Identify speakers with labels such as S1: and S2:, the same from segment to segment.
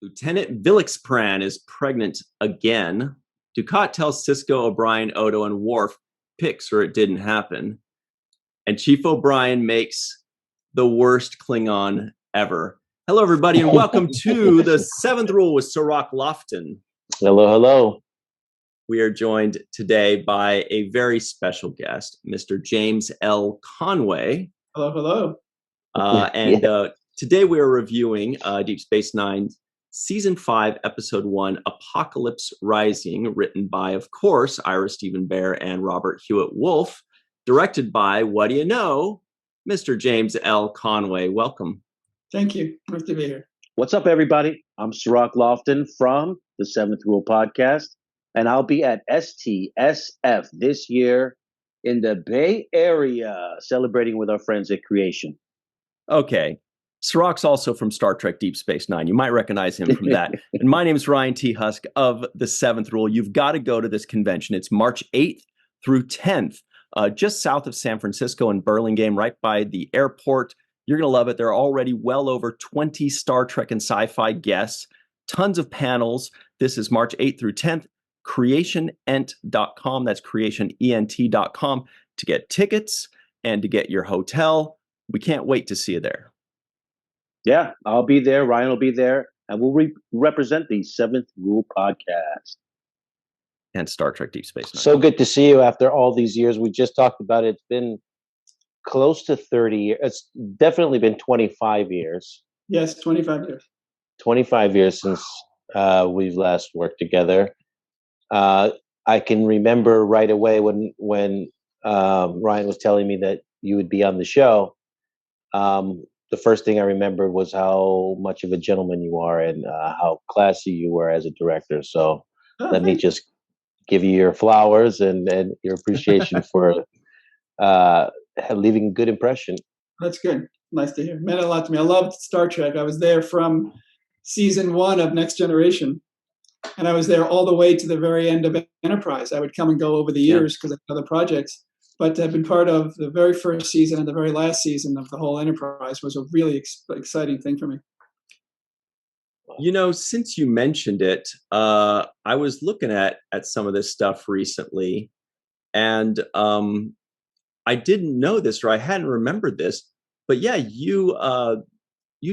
S1: Lieutenant Villixpran is pregnant again. Ducat tells Cisco, O'Brien, Odo, and Worf picks or it didn't happen. And Chief O'Brien makes the worst Klingon ever. Hello, everybody, and welcome to the Seventh Rule with Sirach Lofton.
S2: Hello, hello.
S1: We are joined today by a very special guest, Mr. James L. Conway.
S3: Hello, hello.
S1: Today we are reviewing Deep Space Nine, Season 5, Episode 1, Apocalypse Rising, written by, of course, Ira Stephen Bear and Robert Hewitt Wolf, directed by, what do you know, Mr. James L. Conway. Welcome.
S3: Thank you. Nice to be here.
S2: What's up, everybody? I'm Sirach Lofton from the Seventh Rule podcast, and I'll be at STSF this year in the Bay Area, celebrating with our friends at Creation.
S1: Okay. Sirach's also from Star Trek Deep Space Nine. You might recognize him from that. And my name is Ryan T. Husk of the Seventh Rule. You've got to go to this convention. It's March 8th through 10th, just south of San Francisco in Burlingame, right by the airport. You're going to love it. There are already well over 20 Star Trek and sci-fi guests, tons of panels. This is March 8th through 10th. CreationEnt.com. That's CreationEnt.com to get tickets and to get your hotel. We can't wait to see you there.
S2: Yeah, I'll be there. Ryan will be there. And we'll represent the Seventh Rule podcast.
S1: And Star Trek Deep Space Nine.
S2: So good to see you after all these years. We just talked about it. It's been close to 30 years. It's definitely been 25 years.
S3: Yes, 25 years.
S2: 25 years since we've last worked together. I can remember right away when Ryan was telling me that you would be on the show. The first thing I remember was how much of a gentleman you are and how classy you were as a director. So let me just give you your flowers and your appreciation for leaving a good impression.
S3: That's good. Nice to hear. It meant a lot to me. I loved Star Trek. I was there from season 1 of Next Generation, and I was there all the way to the very end of Enterprise. I would come and go over the years because of other projects. But to have been part of the very first season and the very last season of the whole Enterprise was a really exciting thing for me.
S1: You know, since you mentioned it, I was looking at some of this stuff recently, and I didn't know this, or I hadn't remembered this. But yeah, you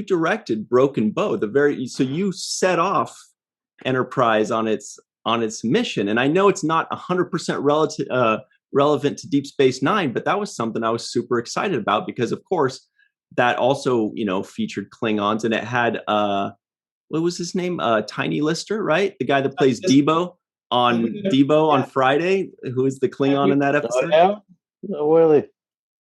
S1: directed Broken Bow. So you set off Enterprise on its mission, and I know it's not 100% relevant to Deep Space Nine, but that was something I was super excited about because, of course, that also, featured Klingons, and it had what was his name? Tiny Lister, right? The guy that plays Debo on Friday, who is the Klingon in that episode.
S2: Yeah, no, really.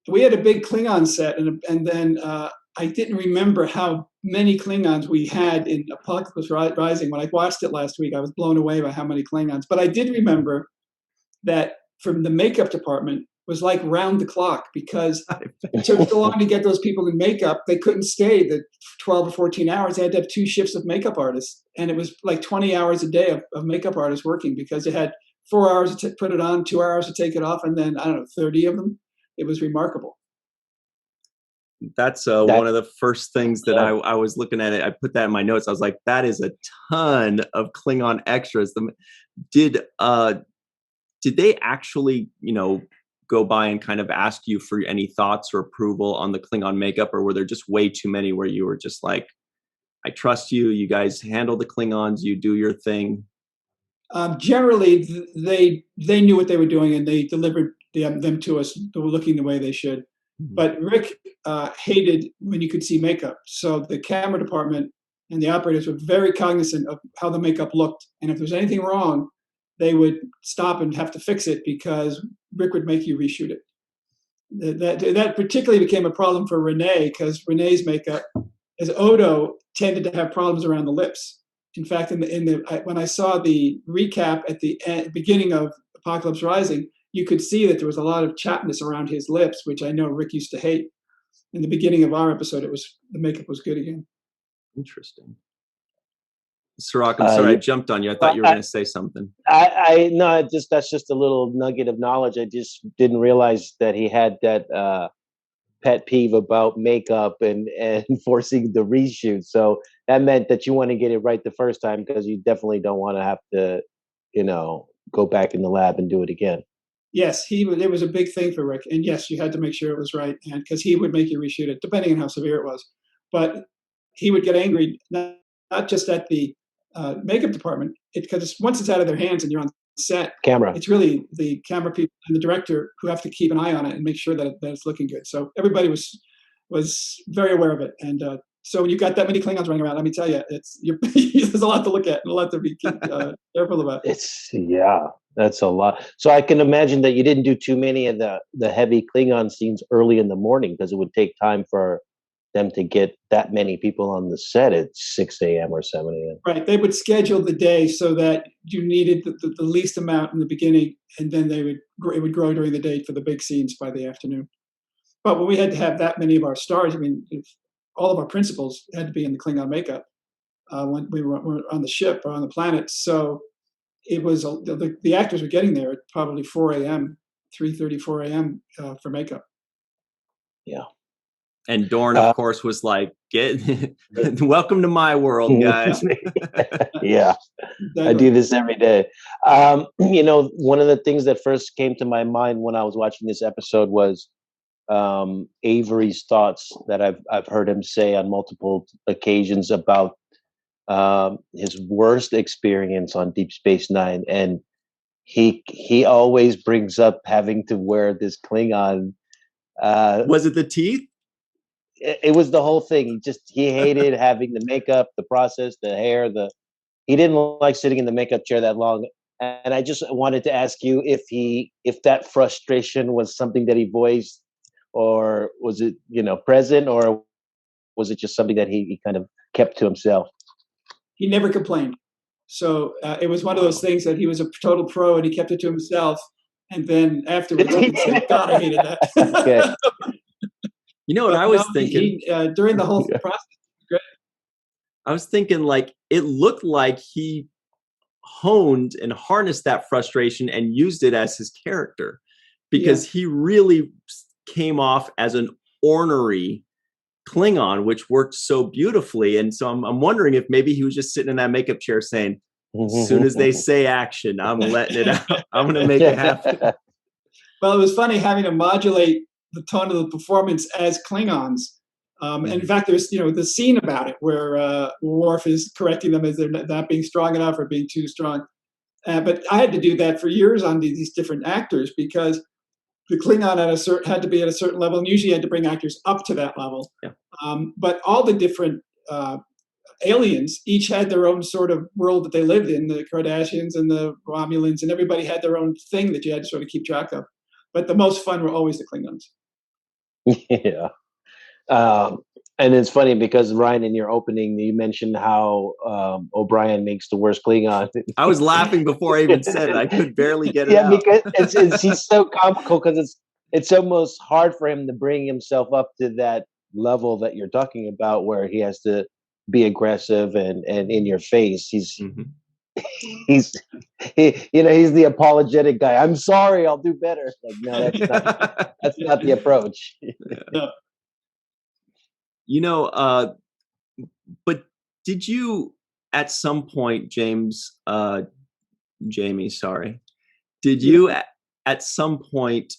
S3: We had a big Klingon set, and then I didn't remember how many Klingons we had in Apocalypse Rising. When I watched it last week, I was blown away by how many Klingons. But I did remember that from the makeup department was like round the clock because it took so long to get those people in makeup. They couldn't stay the 12 or 14 hours. They had to have 2 shifts of makeup artists. And it was like 20 hours a day of makeup artists working because it had 4 hours to put it on, 2 hours to take it off, and then, 30 of them. It was remarkable.
S1: That's one of the first things that I was looking at it. I put that in my notes. I was like, that is a ton of Klingon extras. Did they actually, go by and kind of ask you for any thoughts or approval on the Klingon makeup, or were there just way too many where you were just like, I trust you, you guys handle the Klingons, you do your thing?
S3: Generally, they knew what they were doing and they delivered them to us looking the way they should. Mm-hmm. But Rick hated when you could see makeup. So the camera department and the operators were very cognizant of how the makeup looked. And if there was anything wrong, they would stop and have to fix it because Rick would make you reshoot it. That particularly became a problem for Renee because Renee's makeup, as Odo, tended to have problems around the lips. In fact, when I saw the recap at the beginning of Apocalypse Rising, you could see that there was a lot of chappedness around his lips, which I know Rick used to hate. In the beginning of our episode, the makeup was good again.
S1: Interesting. Sirach, I'm sorry I jumped on you. I thought you were going to say something.
S2: That's just a little nugget of knowledge. I just didn't realize that he had that pet peeve about makeup and forcing the reshoot. So that meant that you want to get it right the first time because you definitely don't want to have to, go back in the lab and do it again.
S3: Yes, it was a big thing for Rick, and yes, you had to make sure it was right, and because he would make you reshoot it, depending on how severe it was. But he would get angry not just at the makeup department, because once it's out of their hands and you're on set,
S2: Camera.
S3: it's really the camera people and the director who have to keep an eye on it and make sure that it's looking good. So everybody was very aware of it, and so when you've got that many Klingons running around, let me tell you, there's a lot to look at and a lot to be careful about.
S2: That's a lot. So I can imagine that you didn't do too many of the heavy Klingon scenes early in the morning because it would take time for them to get that many people on the set at 6 a.m. or 7 a.m.
S3: Right. They would schedule the day so that you needed the least amount in the beginning, and then it would grow during the day for the big scenes by the afternoon. But when we had to have that many of our stars, I mean, all of our principals had to be in the Klingon makeup when we were on the ship or on the planet. So it was the actors were getting there at probably 4 a.m., 3:30, 4 a.m. For makeup.
S2: Yeah.
S1: And Dorn, of course, was like, welcome to my world, guys.
S2: Yeah. Exactly. I do this every day. One of the things that first came to my mind when I was watching this episode was Avery's thoughts that I've heard him say on multiple occasions about his worst experience on Deep Space Nine, and he always brings up having to wear this Klingon.
S1: Was it the teeth?
S2: It was the whole thing. He hated having the makeup, the process, the hair. He didn't like sitting in the makeup chair that long. And I just wanted to ask you if that frustration was something that he voiced, or was it present, or was it just something that he kind of kept to himself?
S3: He never complained. So it was one of those things that he was a total pro and he kept it to himself. And then afterwards, he would say, God, I hated that.
S2: Okay.
S1: You know what I was thinking?
S3: During the whole process, great.
S1: I was thinking, like, it looked like he honed and harnessed that frustration and used it as his character, because he really came off as an ornery Klingon, which worked so beautifully. And so I'm wondering if maybe he was just sitting in that makeup chair saying, as soon as they say action, I'm letting it out. I'm going to make it happen.
S3: Well, it was funny having to modulate the tone of the performance as Klingons. And in fact, there's the scene about it where Worf is correcting them as they're not being strong enough or being too strong. But I had to do that for years on these different actors, because the Klingon had to be at a certain level, and usually had to bring actors up to that level.
S1: Yeah.
S3: But all the different aliens each had their own sort of world that they lived in. The Kardashians and the Romulans, and everybody had their own thing that you had to sort of keep track of. But the most fun were always the Klingons.
S2: Yeah. And it's funny because, Ryan, in your opening, you mentioned how O'Brien makes the worst Klingon.
S1: I was laughing before I even said it. I could barely get it out.
S2: Yeah, because he's so comical, because it's almost hard for him to bring himself up to that level that you're talking about, where he has to be aggressive and in your face. He's he's the apologetic guy. I'm sorry, I'll do better. Like, no, that's not the approach.
S3: No.
S1: But did you at some point, Jamie, sorry, did you at some point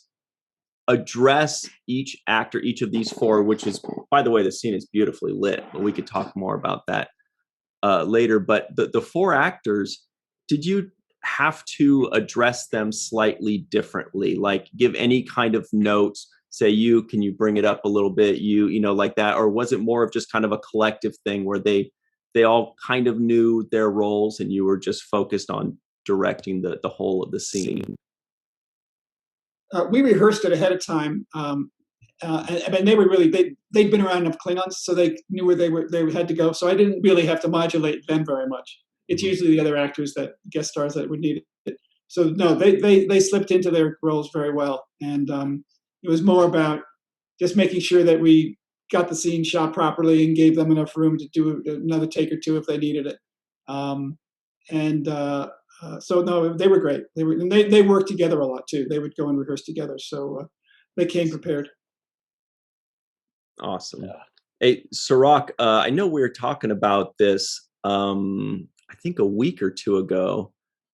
S1: address each actor, each of these four, which is, by the way, the scene is beautifully lit, but we could talk more about that later. But the four actors, did you have to address them slightly differently? Like, give any kind of notes, say, can you bring it up a little bit, like that? Or was it more of just kind of a collective thing where they all kind of knew their roles and you were just focused on directing the whole of the scene?
S3: We rehearsed it ahead of time. And they were they'd been around enough Klingons, so they knew where they had to go. So I didn't really have to modulate them very much. It's usually the other actors, that guest stars, that would need it. So no, they slipped into their roles very well. And it was more about just making sure that we got the scene shot properly and gave them enough room to do another take or two if they needed it. So no, they were great. They worked together a lot too. They would go and rehearse together, so they came prepared.
S1: Awesome. Hey, Sirach, I know we were talking about this, I think a week or two ago.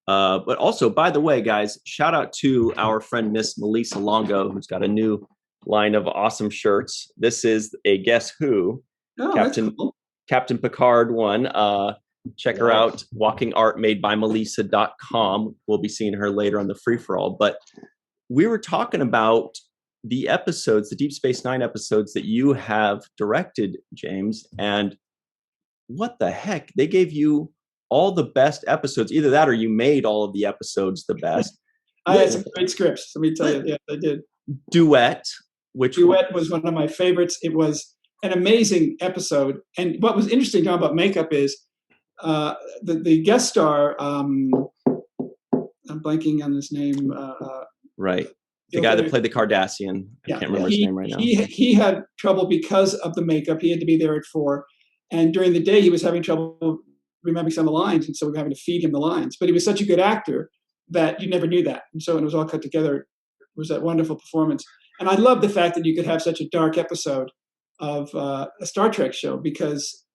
S1: But also, by the way, guys, shout out to our friend Miss Melissa Longo, who's got a new line of awesome shirts. This is a Guess Who,
S3: Oh, that's
S1: Captain
S3: cool.
S1: Captain Picard one. Check her out, walking art made by Melissa.com. We'll be seeing her later on the free for all. But we were talking about the episodes, the Deep Space Nine episodes that you have directed, James, and what the heck? They gave you all the best episodes. Either that or you made all of the episodes the best.
S3: I had some great scripts. Let me tell you. Yeah, I did.
S1: Duet, which
S3: Duet was one of my favorites. It was an amazing episode. And what was interesting about makeup is the guest star. I'm blanking on his name.
S1: Right. The guy that played the Cardassian. I can't remember his name right now.
S3: He had trouble because of the makeup. He had to be there at 4. And during the day, he was having trouble remembering some of the lines. And so we were having to feed him the lines. But he was such a good actor that you never knew that. And so when it was all cut together, it was that wonderful performance. And I love the fact that you could have such a dark episode of a Star Trek show because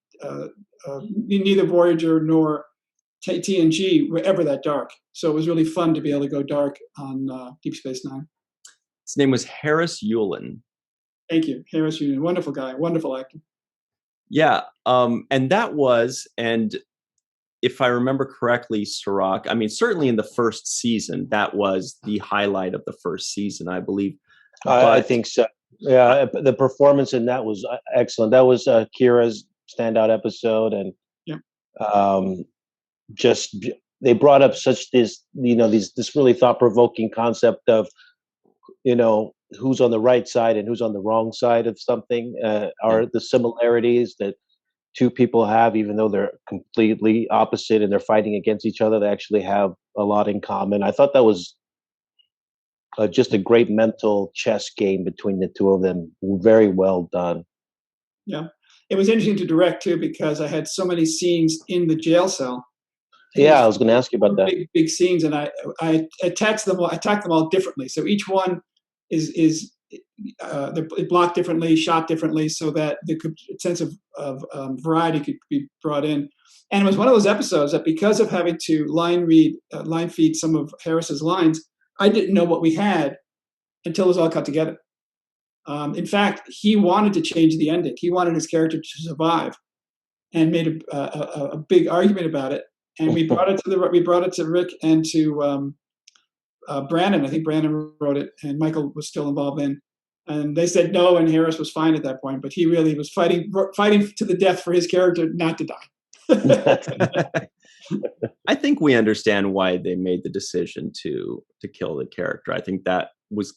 S3: neither Voyager nor TNG were ever that dark. So it was really fun to be able to go dark on Deep Space Nine.
S1: His name was Harris Yulin.
S3: Thank you. Harris Yulin. Wonderful guy. Wonderful actor.
S1: Yeah. And that was, and if I remember correctly, Sirach, I mean, certainly in the first season, that was the highlight of the first season, I believe.
S2: I think so. Yeah, the performance in that was excellent. That was Kira's standout episode, and just they brought up such this really thought-provoking concept of who's on the right side and who's on the wrong side of something. Are the similarities that two people have, even though they're completely opposite and they're fighting against each other, they actually have a lot in common. I thought that was just a great mental chess game between the two of them. Very well done.
S3: Yeah. It was interesting to direct too, because I had so many scenes in the jail cell.
S2: Yeah, I was going to ask you about that.
S3: Big scenes, and I attacked them all differently. So each one is they're blocked differently, shot differently, so that the sense of variety could be brought in. And it was one of those episodes that, because of having to line feed some of Harris's lines, I didn't know what we had until it was all cut together. In fact, he wanted to change the ending. He wanted his character to survive, and made a big argument about it. And we brought it to Rick and to Brandon. I think Brandon wrote it, and Michael was still involved in. And they said no, and Harris was fine at that point. But he really was fighting to the death for his character not to die.
S1: I think we understand why they made the decision to kill the character. I think that was,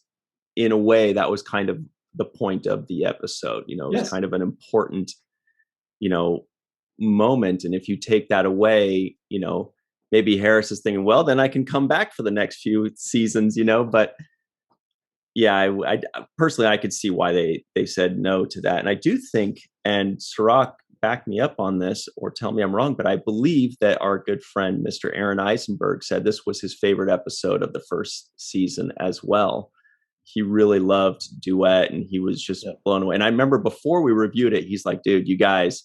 S1: in a way, that was kind of the point of the episode. It was kind of an important, moment. And if you take that away, maybe Harris is thinking, well, then I can come back for the next few seasons, but yeah, I personally, I could see why they said no to that. And I do think, and Sirach, back me up on this or tell me I'm wrong, but I believe that our good friend, Mr. Aaron Eisenberg, said this was his favorite episode of the first season as well. He really loved Duet, and he was just blown away. And I remember before we reviewed it, he's like, dude, you guys,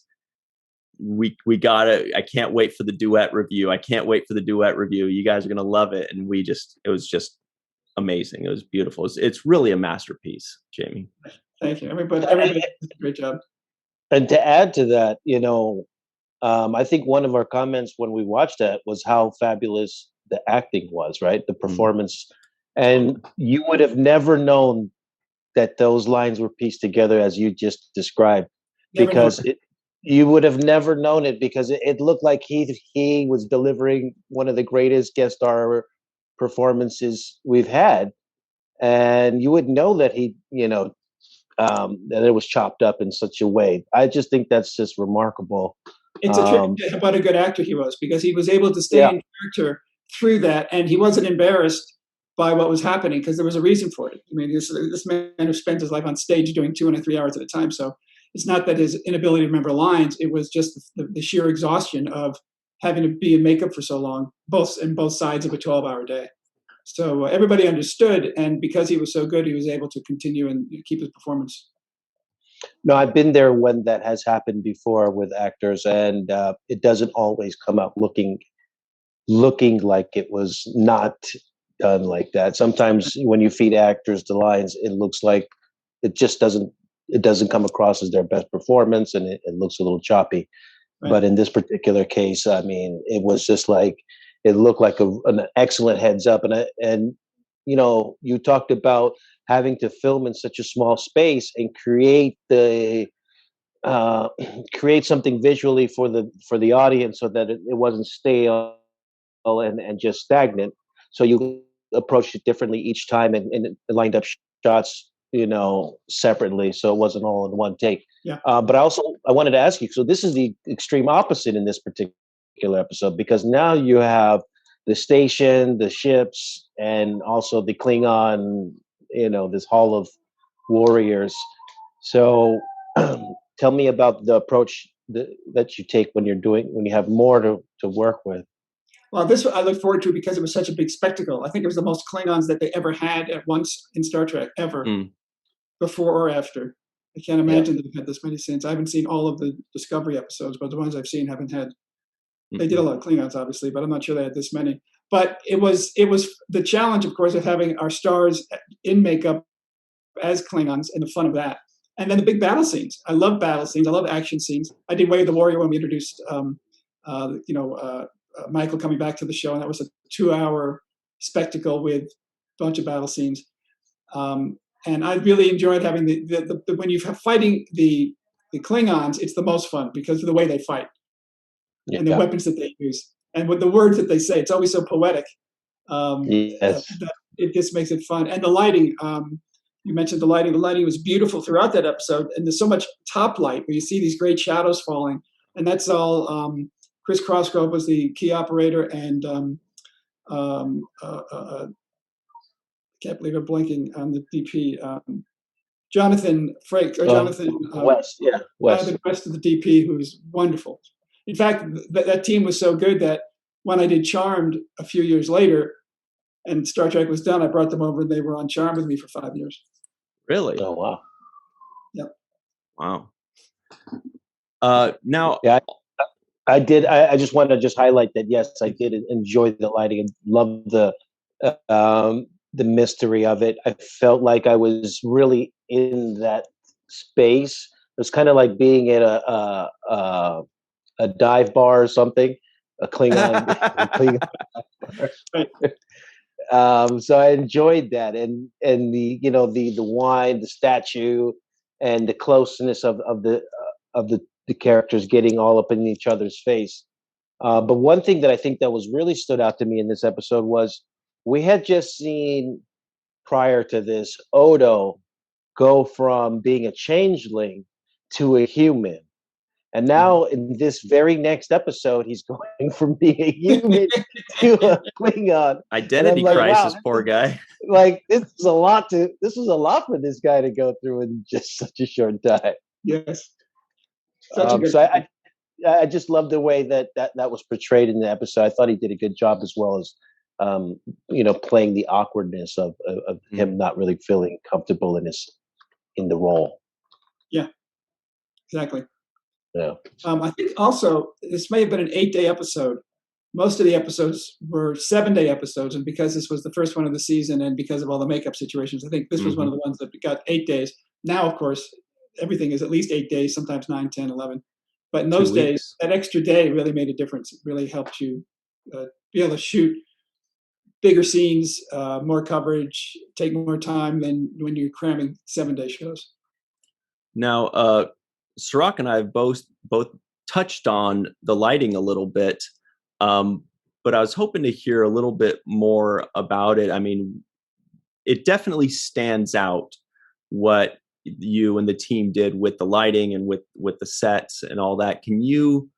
S1: we gotta, I can't wait for the Duet review. I can't wait for the Duet review. You guys are going to love it. And it was just amazing. It was beautiful. It's really a masterpiece, Jamie.
S3: Thank you. Everybody did a great job.
S2: And to add to that, I think one of our comments when we watched that was how fabulous the acting was, right? The performance. And you would have never known that those lines were pieced together as you just described, because you would have never known it, because it looked like he was delivering one of the greatest guest star performances we've had, and you would know that that it was chopped up in such a way. I just think that's just remarkable.
S3: It's a tribute to what a good actor he was, because he was able to stay in character through that, and he wasn't embarrassed by what was happening, because there was a reason for it. I mean, this man who spent his life on stage doing 2 and 3 hours at a time. So it's not that his inability to remember lines; it was just the sheer exhaustion of having to be in makeup for so long, both sides of a 12-hour day. So everybody understood, and because he was so good, he was able to continue and keep his performance.
S2: No, I've been there when that has happened before with actors, and it doesn't always come out looking like it was not done like that. Sometimes when you feed actors the lines, it looks like it just doesn't come across as their best performance, and it looks a little choppy.
S3: Right.
S2: But in this particular case, I mean, it was just like it looked like an excellent heads up, and you know, you talked about having to film in such a small space and uh, create something visually for the audience so that it wasn't stale and just stagnant. So you approached it differently each time and lined up shots, you know, separately, so it wasn't all in one take.
S3: Yeah.
S2: But I wanted to ask you. So this is the extreme opposite in this particular episode, because now you have the station, the ships, and also the Klingon. You know, this hall of warriors. So tell me about the approach that you take when you have more to work with.
S3: Well, this I look forward to because it was such a big spectacle. I think it was the most Klingons that they ever had at once in Star Trek, ever, before or after. I can't imagine they've had this many scenes. I haven't seen all of the Discovery episodes, but the ones I've seen haven't had. They did a lot of Klingons, obviously, but I'm not sure they had this many. But it was the challenge, of course, of having our stars in makeup as Klingons and the fun of that. And then the big battle scenes. I love battle scenes. I love action scenes. I did Way of the Warrior when we introduced, Michael coming back to the show, and that was a 2-hour spectacle with a bunch of battle scenes. And I really enjoyed having the when you're fighting the Klingons, it's the most fun because of the way they fight and the weapons that they use and with the words that they say. It's always so poetic.
S2: Yes.
S3: That it just makes it fun. And the lighting, you mentioned the lighting. The lighting was beautiful throughout that episode, and there's so much top light where you see these great shadows falling, and that's all. Chris Crossgrove was the key operator, and can't believe I'm blanking on the DP. Jonathan Frakes, or Jonathan
S2: West, yeah, West.
S3: Jonathan West of the DP, who's wonderful. In fact, that team was so good that when I did Charmed a few years later, and Star Trek was done, I brought them over, and they were on Charmed with me for 5 years.
S1: Really?
S2: Oh wow.
S3: Yep.
S1: Wow. Now,
S2: yeah, I did. I just wanted to just highlight that. Yes, I did enjoy the lighting and love the mystery of it. I felt like I was really in that space. It was kind of like being at a dive bar or something, a Klingon. So I enjoyed that, and the the wine, the statue, and the closeness of the characters getting all up in each other's face. But one thing that I think that was really stood out to me in this episode was we had just seen prior to this Odo go from being a changeling to a human. And now in this very next episode, he's going from being a human to a Klingon.
S1: Identity
S2: like,
S1: crisis,
S2: wow,
S1: poor guy.
S2: Like this is a lot for this guy to go through in just such a short time.
S3: Yes.
S2: So I just love the way that was portrayed in the episode. I thought he did a good job, as well as playing the awkwardness of him not really feeling comfortable in the role.
S3: Yeah, exactly.
S2: Yeah.
S3: I think also this may have been an 8-day episode. Most of the episodes were 7-day episodes, and because this was the first one of the season, and because of all the makeup situations, I think this was one of the ones that got 8 days. Now, of course, everything is at least 8 days, sometimes 9, 10, 11. But in those days, that extra day really made a difference. It really helped you be able to shoot bigger scenes, more coverage, take more time than when you're cramming 7-day shows.
S1: Now, Sirach and I have both touched on the lighting a little bit, but I was hoping to hear a little bit more about it. I mean, it definitely stands out what you and the team did with the lighting and with the sets and all that. Can you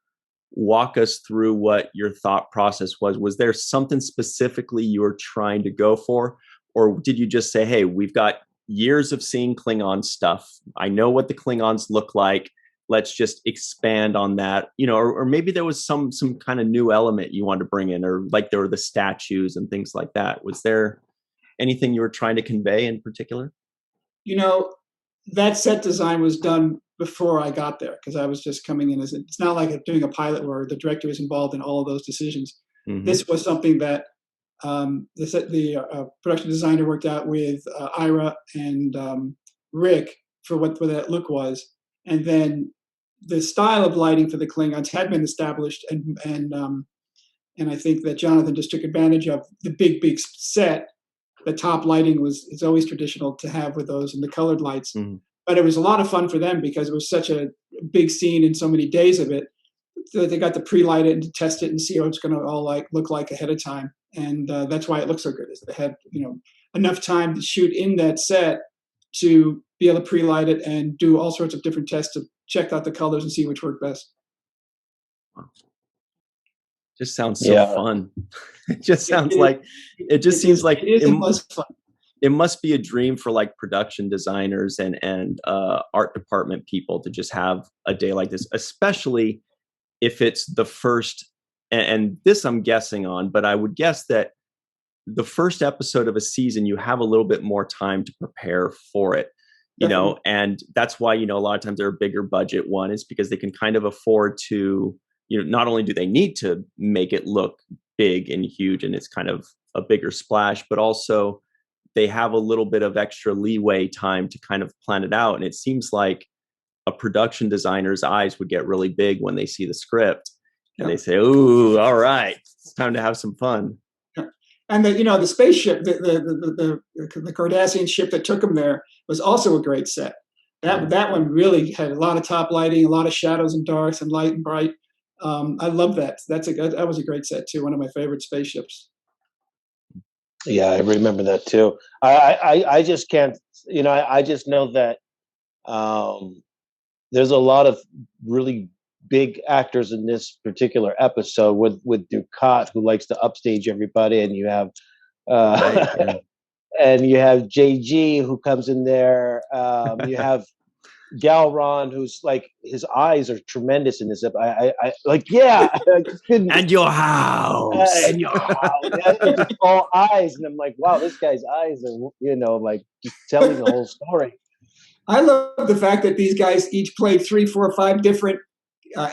S1: walk us through what your thought process was? Was there something specifically you were trying to go for, or did you just say, hey, we've got years of seeing Klingon stuff, I know what the Klingons look like, let's just expand on that, or maybe there was some kind of new element you wanted to bring in, or like there were the statues and things like that. Was there anything you were trying to convey in particular?
S3: that set design was done before I got there because I was just coming in as it's not like doing a pilot where the director is involved in all of those decisions. This was something that the production designer worked out with Ira and Rick for what that look was, and then the style of lighting for the Klingons had been established, and I think that Jonathan just took advantage of the big set. The top lighting is always traditional to have with those and the colored lights. But it was a lot of fun for them because it was such a big scene and so many days of it. So they got to pre-light it and to test it and see what it's going to all look like ahead of time. And that's why it looks so good. Is they had enough time to shoot in that set to be able to pre-light it and do all sorts of different tests to check out the colors and see which work best.
S1: Just sounds so fun. It just sounds like it seems like
S3: it fun.
S1: It must be a dream for like production designers and art department people to just have a day like this, especially if it's the first. And this I'm guessing on, but I would guess that the first episode of a season, you have a little bit more time to prepare for it, and that's why, a lot of times they're a bigger budget one is because they can kind of afford to, not only do they need to make it look big and huge and it's kind of a bigger splash, but also they have a little bit of extra leeway time to kind of plan it out. And it seems like a production designer's eyes would get really big when they see the script and they say, "Ooh, all right, it's time to have some fun."
S3: And the spaceship, the Cardassian ship that took them there was also a great set. That one really had a lot of top lighting, a lot of shadows and darks and light and bright. I love that. That was a great set too. One of my favorite spaceships.
S2: Yeah, I remember that too. I just can't, I just know that there's a lot of really big actors in this particular episode with Ducat, who likes to upstage everybody, and you have and you have JG who comes in there. You have Galron, who's like, his eyes are tremendous in this. I like,
S1: and your house,
S2: and your house, it's just all eyes, and I'm like, wow, this guy's eyes are, like just telling the whole story.
S3: I love the fact that these guys each played 3, 4, 5 different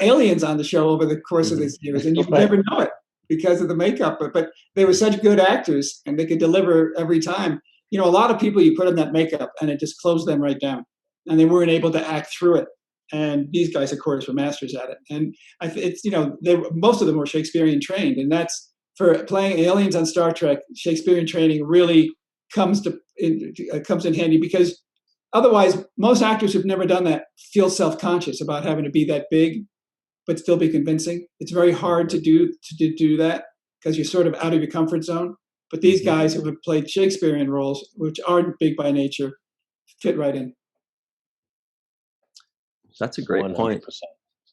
S3: aliens on the show over the course of this years, and you never know it because of the makeup. But they were such good actors, and they could deliver every time. A lot of people you put in that makeup, and it just closed them right down, and they weren't able to act through it. And these guys, of course, were masters at it. And it's most of them were Shakespearean trained, and that's for playing aliens on Star Trek. Shakespearean training really comes in handy because otherwise, most actors who've never done that feel self-conscious about having to be that big, but still be convincing. It's very hard to do that because you're sort of out of your comfort zone. But these guys who have played Shakespearean roles, which aren't big by nature, fit right in.
S1: That's a great
S2: 100%.
S1: point.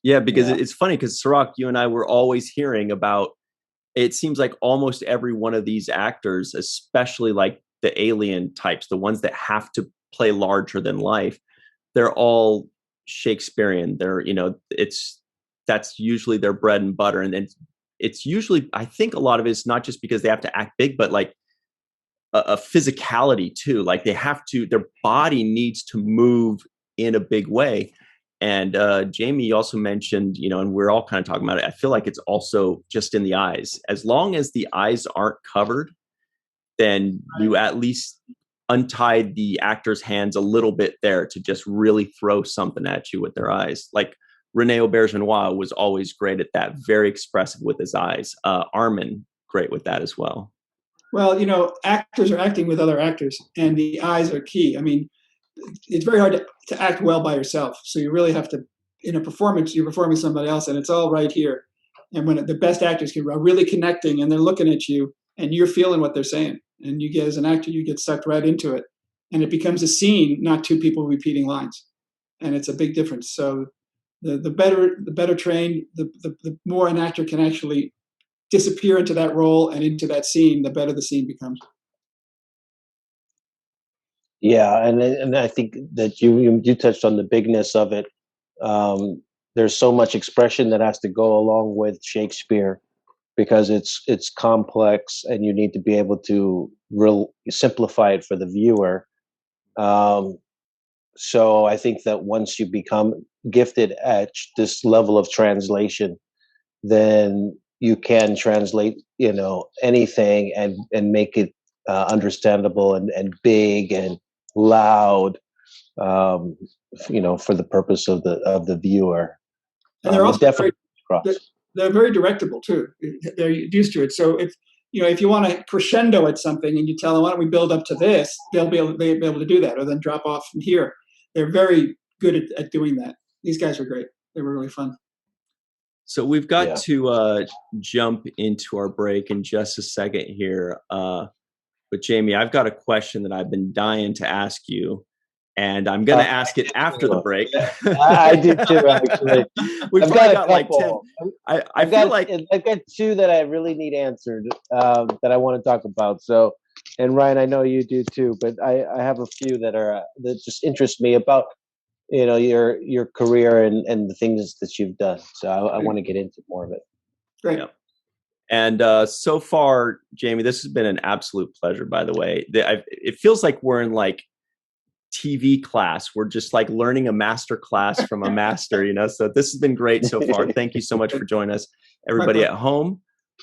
S1: Yeah, because it's funny because Sirach, you and I were always hearing about, it seems like almost every one of these actors, especially like the alien types, the ones that have to play larger than life, they're all Shakespearean. They're, that's usually their bread and butter. And then it's usually, I think a lot of it is not just because they have to act big, but like a physicality too. Like their body needs to move in a big way. And Jamie also mentioned, and we're all kind of talking about it, I feel like it's also just in the eyes. As long as the eyes aren't covered, then you at least untied the actor's hands a little bit there to just really throw something at you with their eyes. Like Rene Aubergenois was always great at that, very expressive with his eyes. Armin, great with that as well.
S3: Well, actors are acting with other actors, and the eyes are key. I mean, it's very hard to act well by yourself. So you really have to, in a performance, you're performing somebody else, and it's all right here. And when the best actors are really connecting, and they're looking at you, and you're feeling what they're saying, and you get, as an actor, you get sucked right into it, and it becomes a scene, not two people repeating lines, and it's a big difference. So the better trained, the more an actor can actually disappear into that role and into that scene, the better the scene becomes.
S2: Yeah, and I think that you touched on the bigness of it. There's so much expression that has to go along with Shakespeare because it's complex, and you need to be able to simplify it for the viewer. So I think that once you become gifted at this level of translation, then you can translate, anything and make it understandable and big and loud, um, for the purpose of the viewer.
S3: And they're
S2: It
S3: also
S2: definitely
S3: they're,
S2: cross.
S3: they're very directable too. They're used to it. So if you want to crescendo at something and you tell them, why don't we build up to this, they'll be able to do that, or then drop off from here. They're very good at doing that. These guys are great. They were really fun.
S1: So we've got
S2: Yeah.
S1: to jump into our break in just a second here. But Jamie, I've got a question that I've been dying to ask you, and I'm going to ask it after the break.
S2: I did too, actually.
S1: We've
S2: got a
S1: got like 10.
S2: couple.
S1: I feel like
S2: I've got two that I really need answered, that I want to talk about. So, and Ryan, I know you do too, but I have a few that just interest me about your career and the things that you've done. So I want to get into more of it.
S3: Great.
S1: Yeah. And so far, Jamie, this has been an absolute pleasure, by the way. It feels like we're in like TV class. We're just like learning a master class from a master, So this has been great so far. Thank you so much for joining us. Everybody at home,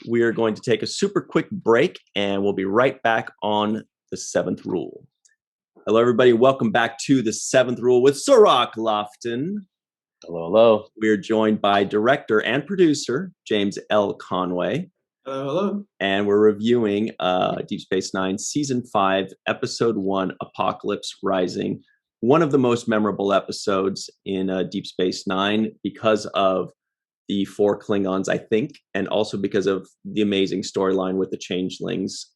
S1: we are going to take a super quick break, and we'll be right back on The Seventh Rule. Hello, everybody. Welcome back to The Seventh Rule with Sirach Lofton.
S2: Hello, hello.
S1: We are joined by director and producer James L. Conway.
S3: Hello, hello.
S1: And we're reviewing Deep Space Nine Season 5, Episode 1, Apocalypse Rising. One of the most memorable episodes in Deep Space Nine because of the 4 Klingons, I think, and also because of the amazing storyline with the changelings.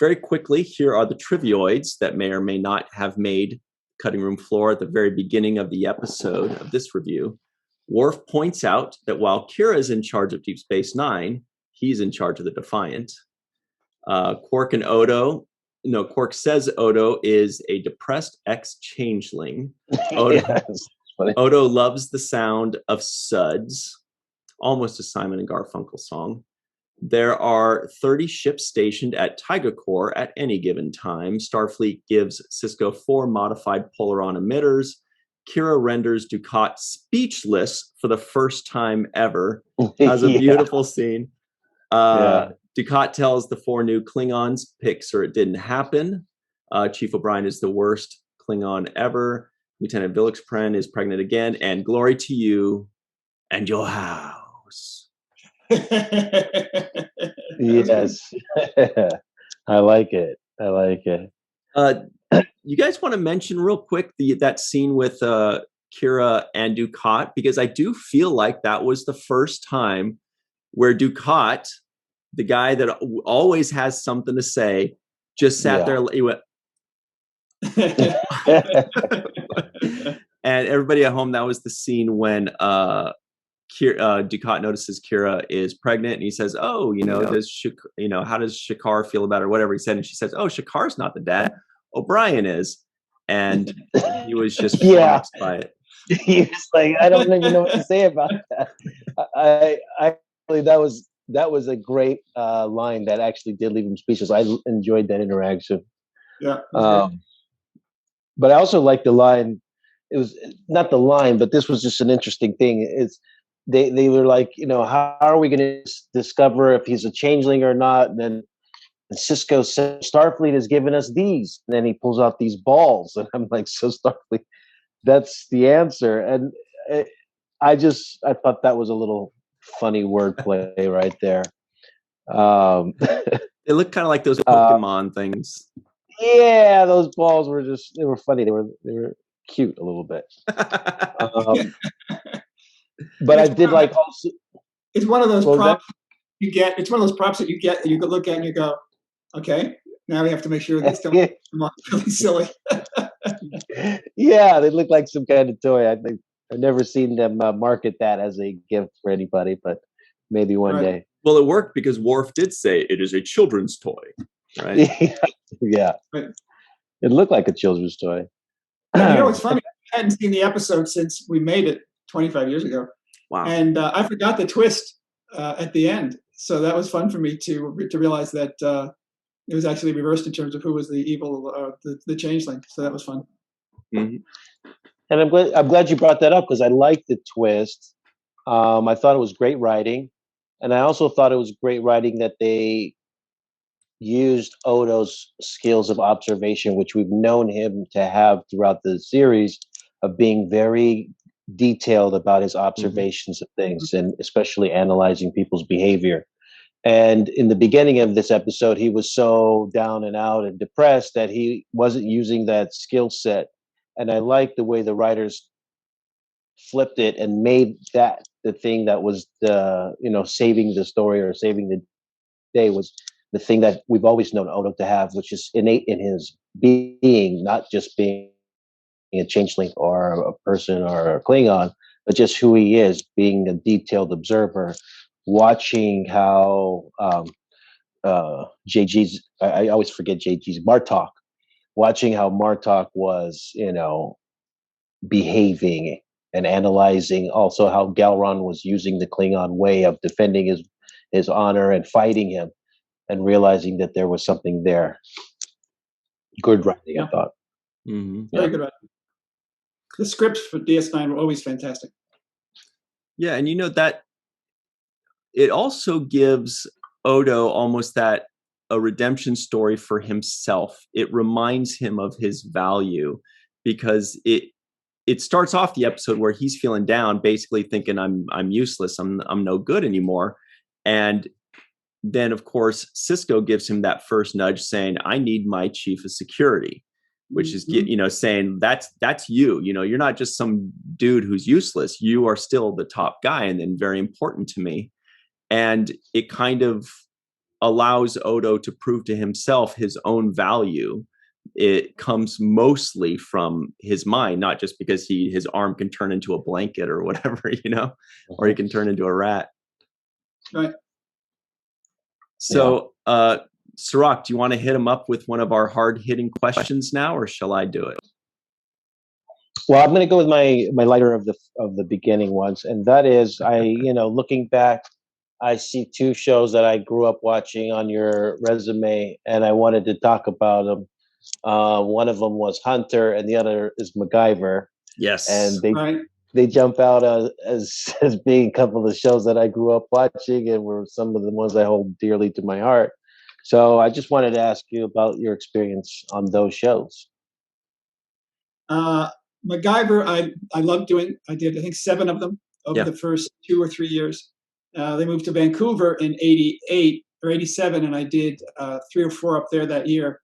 S1: Very quickly, here are the trivioids that may or may not have made cutting room floor at the very beginning of the episode of this review. Worf points out that while Kira is in charge of Deep Space Nine, he's in charge of the Defiant. Quark says Odo is a depressed ex-changeling. Odo loves the sound of suds, almost a Simon and Garfunkel song. There are 30 ships stationed at Tyga Core at any given time. Starfleet gives Sisko 4 modified polaron emitters. Kira renders Dukat speechless for the first time ever. Has a beautiful scene. Dukat tells the 4 new Klingons, pics or it didn't happen. Chief O'Brien is the worst Klingon ever. Lieutenant Villickspren is pregnant again. And glory to you and your house.
S2: Yes. I like it.
S1: You guys want to mention real quick that scene with Kira and Dukat? Because I do feel like that was the first time where Dukat, the guy that always has something to say, just sat there. He went, and everybody at home, that was the scene when Dukat notices Kira is pregnant, and he says, "Oh, how does Shakar feel about it?" Or whatever he said, and she says, "Oh, Shakar's not the dad. O'Brien is," and he was just flummoxed by it.
S2: He was like, "I don't even know what to say about that." I actually that was a great line that actually did leave him speechless. I enjoyed that interaction.
S3: Yeah.
S2: But I also liked the line. It was not the line, but this was just an interesting thing. They were like, how are we going to discover if he's a changeling or not? And then Sisko said, Starfleet has given us these. And then he pulls out these balls. And I'm like, so Starfleet, that's the answer. And I thought that was a little funny wordplay right there.
S1: They look kind of like those Pokemon things.
S2: Yeah, those balls they were funny. They were cute a little bit. But I did like also.
S3: It's one of those props you get. It's one of those props that you get. You could look at and you go, "Okay, now we have to make sure these don't come off really silly."
S2: Yeah, they look like some kind of toy. I think I've never seen them market that as a gift for anybody, but maybe one day.
S1: Well, it worked because Worf did say it is a children's toy, right?
S2: Yeah. Right. It looked like a children's toy.
S3: It's funny. I hadn't seen the episode since we made it 25 years ago.
S1: Wow.
S3: And I forgot the twist at the end. So that was fun for me to realize that it was actually reversed in terms of who was the evil, the changeling. So that was fun.
S1: Mm-hmm.
S2: And I'm glad you brought that up because I liked the twist. I thought it was great writing, and I also thought it was great writing that they used Odo's skills of observation, which we've known him to have throughout the series, of being very detailed about his observations of things, and especially analyzing people's behavior. And in the beginning of this episode, he was so down and out and depressed that he wasn't using that skill set. And I like the way the writers flipped it and made that the thing that was the saving the story or saving the day was the thing that we've always known Odo to have, which is innate in his being, not just being a changeling or a person or a Klingon, but just who he is, being a detailed observer, watching how JG's, I always forget JG's, Martok, watching how Martok was, behaving and analyzing also how Galron was using the Klingon way of defending his honor and fighting him, and realizing that there was something there. Good writing, I thought.
S1: Mm-hmm.
S3: Very good writing. The scripts for DS9 were always fantastic.
S1: Yeah, and that it also gives Odo almost that a redemption story for himself. It reminds him of his value because it starts off the episode where he's feeling down, basically thinking I'm useless, I'm no good anymore. And then of course Cisco gives him that first nudge saying, I need my chief of security, which is saying that's you. You're not just some dude who's useless. You are still the top guy and then very important to me. And it kind of allows Odo to prove to himself his own value. It comes mostly from his mind, not just because his arm can turn into a blanket or whatever, or he can turn into a rat.
S3: Right.
S1: So, Sirach, do you want to hit him up with one of our hard-hitting questions now, or shall I do it?
S2: Well, I'm going to go with my lighter of the beginning ones, and that is, looking back, I see two shows that I grew up watching on your resume, and I wanted to talk about them. One of them was Hunter, and the other is MacGyver.
S1: Yes,
S2: and they jump out as being a couple of shows that I grew up watching, and were some of the ones I hold dearly to my heart. So I just wanted to ask you about your experience on those shows.
S3: MacGyver, I loved doing. I did, I think, 7 of them over the first 2 or 3 years. They moved to Vancouver in 88 or 87, and I did 3 or 4 up there that year.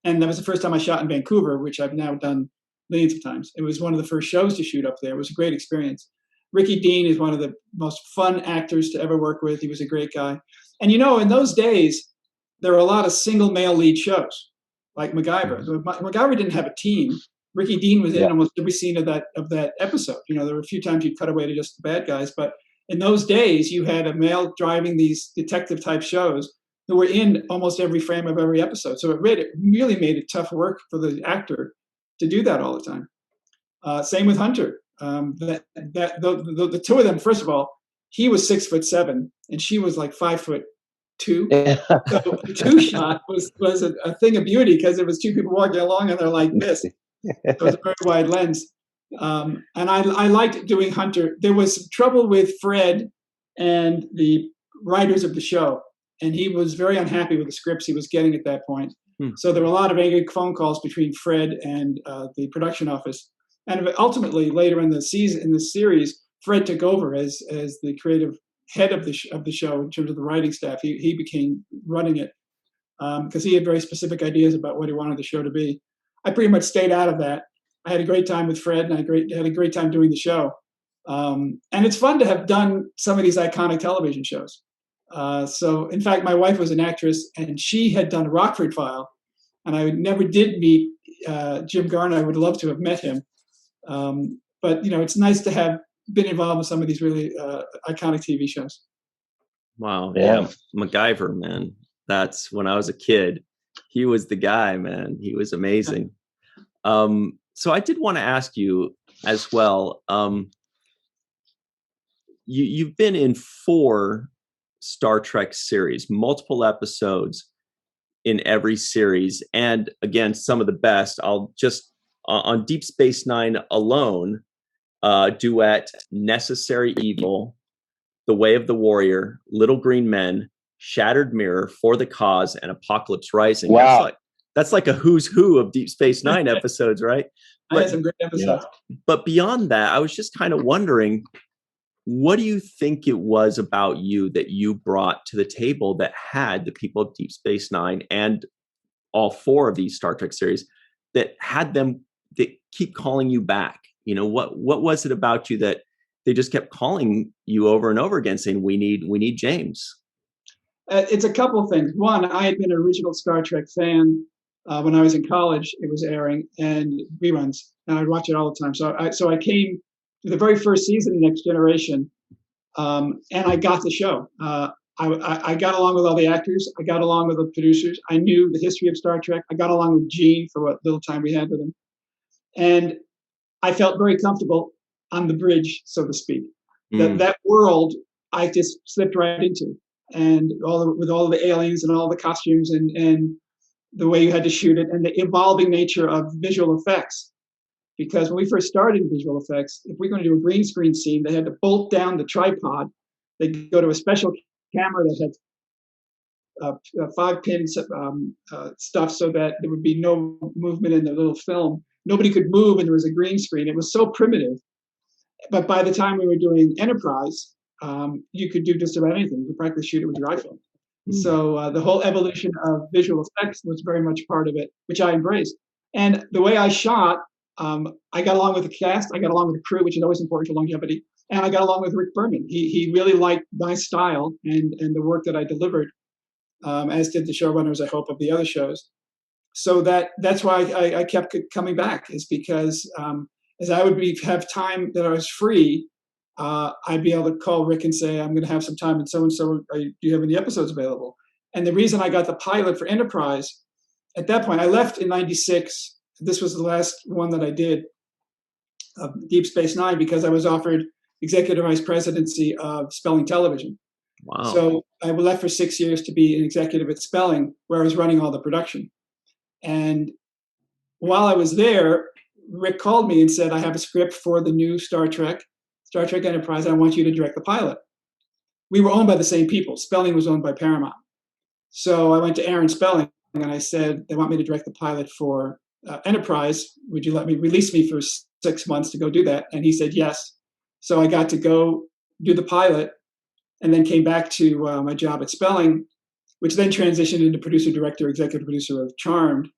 S3: And that was the first time I shot in Vancouver, which I've now done millions of times. It was one of the first shows to shoot up there. It was a great experience. Ricky Dean is one of the most fun actors to ever work with. He was a great guy. And in those days, there were a lot of single male lead shows, like MacGyver. MacGyver didn't have a team. Ricky Dean was in almost every scene of that episode. There were a few times you'd cut away to just the bad guys, but in those days, you had a male driving these detective type shows who were in almost every frame of every episode. So it really made it tough work for the actor to do that all the time. Same with Hunter. The two of them, first of all, he was 6'7" and she was like 5'2". So the 2 shot was a thing of beauty because it was 2 people walking along and they're like this. It was a very wide lens. And I liked doing Hunter. There was trouble with Fred and the writers of the show, and he was very unhappy with the scripts he was getting at that point. So there were a lot of angry phone calls between Fred and the production office. And ultimately, later in the series, Fred took over as the creative head of the show in terms of the writing staff. He became running it because he had very specific ideas about what he wanted the show to be. I pretty much stayed out of that. I had a great time with Fred, and I had a great time doing the show. And it's fun to have done some of these iconic television shows. So, in fact, my wife was an actress, and she had done Rockford File, and I never did meet Jim Garner. I would love to have met him. But, it's nice to have been involved with some of these really iconic TV shows.
S1: Wow. Yeah. MacGyver, man. That's when I was a kid. He was the guy, man. He was amazing. So I did want to ask you as well. You've been in 4 Star Trek series, multiple episodes in every series, and again, some of the best. I'll on Deep Space Nine alone, duet Necessary Evil, The Way of the Warrior, Little Green Men, Shattered Mirror, For the Cause, and Apocalypse Rising.
S2: Wow.
S1: That's like a who's who of Deep Space Nine episodes, right?
S3: I had some great episodes.
S1: But beyond that, I was just kind of wondering, what do you think it was about you that you brought to the table that had the people of Deep Space Nine and all four of these Star Trek series that had them that keep calling you back? You know, what was it about you that they just kept calling you over and over again, saying, "We need James"?
S3: It's a couple of things. One, I had been an original Star Trek fan when I was in college. It was airing and reruns, and I'd watch it all the time. So I came to the very first season of Next Generation, and I got the show. I got along with all the actors. I got along with the producers. I knew the history of Star Trek. I got along with Gene for what little time we had with him, and I felt very comfortable on the bridge, so to speak. That world I just slipped right into, and with all the aliens and all the costumes and the way you had to shoot it and the evolving nature of visual effects. Because when we first started in visual effects, if we're going to do a green screen scene, they had to bolt down the tripod. They'd go to a special camera that had 5-pin stuff so that there would be no movement in the little film. Nobody could move, and there was a green screen. It was so primitive. But by the time we were doing Enterprise, you could do just about anything. You could practically shoot it with your iPhone. So the whole evolution of visual effects was very much part of it, which I embraced. And the way I shot, I got along with the cast. I got along with the crew, which is always important for longevity. And I got along with Rick Berman. He really liked my style and the work that I delivered, as did the showrunners, I hope, of the other shows. So that's why I kept coming back, is because as I would have time that I was free, I'd be able to call Rick and say, I'm going to have some time and so, do you have any episodes available? And the reason I got the pilot for Enterprise, at that point, I left in 96. This was the last one that I did of Deep Space Nine, because I was offered executive vice presidency of Spelling Television.
S1: Wow.
S3: So I left for 6 years to be an executive at Spelling, where I was running all the production. And while I was there, Rick called me and said, I have a script for the new Star Trek Enterprise. I want you to direct the pilot. We were owned by the same people. Spelling was owned by Paramount. So I went to Aaron Spelling and I said, they want me to direct the pilot for Enterprise. Would you let me release me for 6 months to go do that? And he said, yes. So I got to go do the pilot and then came back to my job at Spelling, which then transitioned into producer, director, executive producer of Charmed.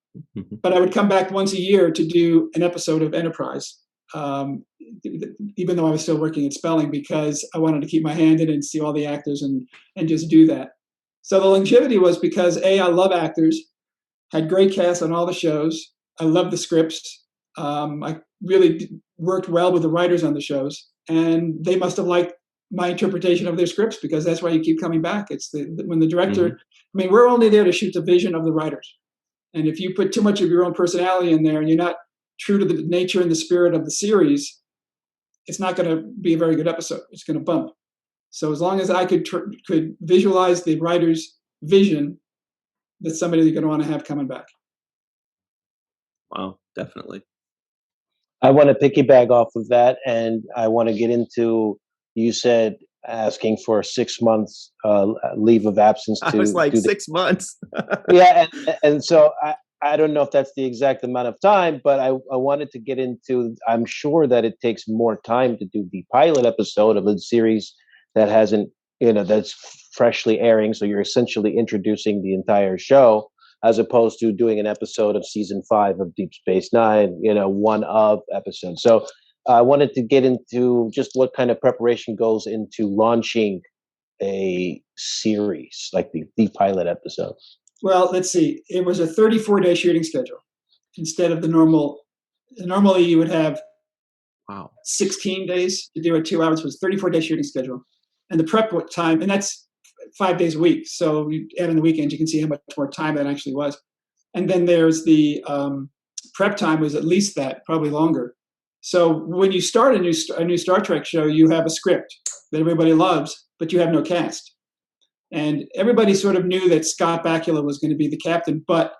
S3: But I would come back once a year to do an episode of Enterprise, even though I was still working at Spelling, because I wanted to keep my hand in it and see all the actors and just do that. So the longevity was because, A, I love actors, had great casts on all the shows. I loved the scripts. I really worked well with the writers on the shows, and they must have liked my interpretation of their scripts, because that's why you keep coming back. It's when the director, I mean, we're only there to shoot the vision of the writers. And if you put too much of your own personality in there and you're not true to the nature and the spirit of the series, it's not going to be a very good episode. It's going to bump. So as long as I could visualize the writer's vision, that's somebody they're going to want to have coming back.
S1: Wow, definitely.
S2: I want to piggyback off of that, and I want to get into, you said asking for 6 months leave of absence.
S1: I was like, 6 months.
S2: Yeah, and so I don't know if that's the exact amount of time, but I wanted to get into, I'm sure that it takes more time to do the pilot episode of a series that hasn't, that's freshly airing. So you're essentially introducing the entire show, as opposed to doing an episode of season 5 of Deep Space Nine, one of episodes. So I wanted to get into just what kind of preparation goes into launching a series like the pilot episode.
S3: Well, let's see. It was a 34-day shooting schedule instead of the normal. Normally, you would have 16 days to do it. 2 hours. Was 34-day shooting schedule, and the prep time, and that's 5 days a week. So you add in the weekends, you can see how much more time that actually was. And then there's the prep time was at least that, probably longer. So when you start a new Star Trek show, you have a script that everybody loves, but you have no cast. And everybody sort of knew that Scott Bakula was going to be the captain, but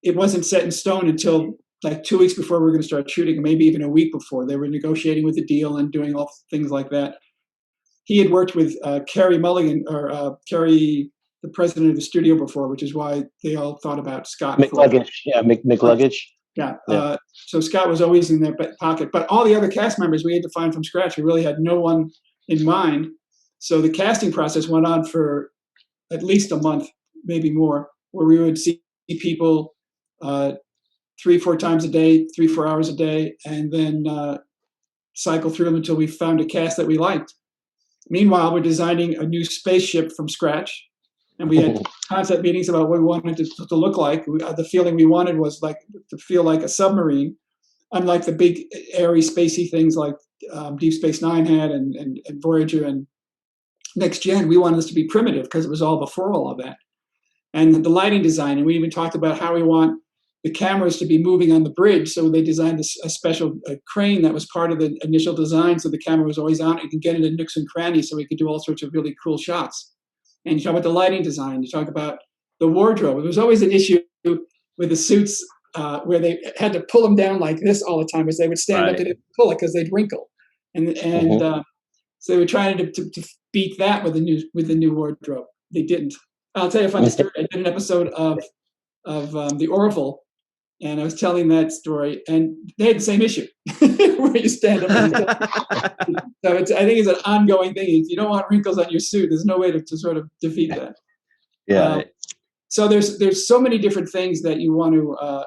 S3: it wasn't set in stone until like 2 weeks before we were going to start shooting, maybe even a week before. They were negotiating with the deal and doing all things like that. He had worked with Carrie Mulligan, or Carrie, the president of the studio before, which is why they all thought about Scott.
S2: McLuggage, yeah, McLuggage.
S3: Yeah. So Scott was always in their pocket. But all the other cast members we had to find from scratch. We really had no one in mind. So the casting process went on for at least a month, maybe more, where we would see people 3-4 times a day, 3-4 hours a day, and then cycle through them until we found a cast that we liked. Meanwhile, we're designing a new spaceship from scratch, and we had concept meetings about what we wanted it to look like. The feeling we wanted was like to feel like a submarine, unlike the big airy, spacey things like Deep Space Nine had and Voyager and Next Gen. We wanted this to be primitive because it was all before all of that. And the lighting design, and we even talked about how we want the cameras to be moving on the bridge. So they designed a special crane that was part of the initial design. So the camera was always on. You could get into nooks and crannies so we could do all sorts of really cool shots. And you talk about the lighting design. You talk about the wardrobe. There was always an issue with the suits where they had to pull them down like this all the time, because they would stand up, they didn't pull it because they'd wrinkle. And so they were trying to beat that with the new wardrobe. They didn't. I'll tell you a funny story. I did an episode of The Orville, and I was telling that story, and they had the same issue where you stand up. So I think it's an ongoing thing. If you don't want wrinkles on your suit, there's no way to sort of defeat that.
S2: Yeah.
S3: So there's so many different things that you want to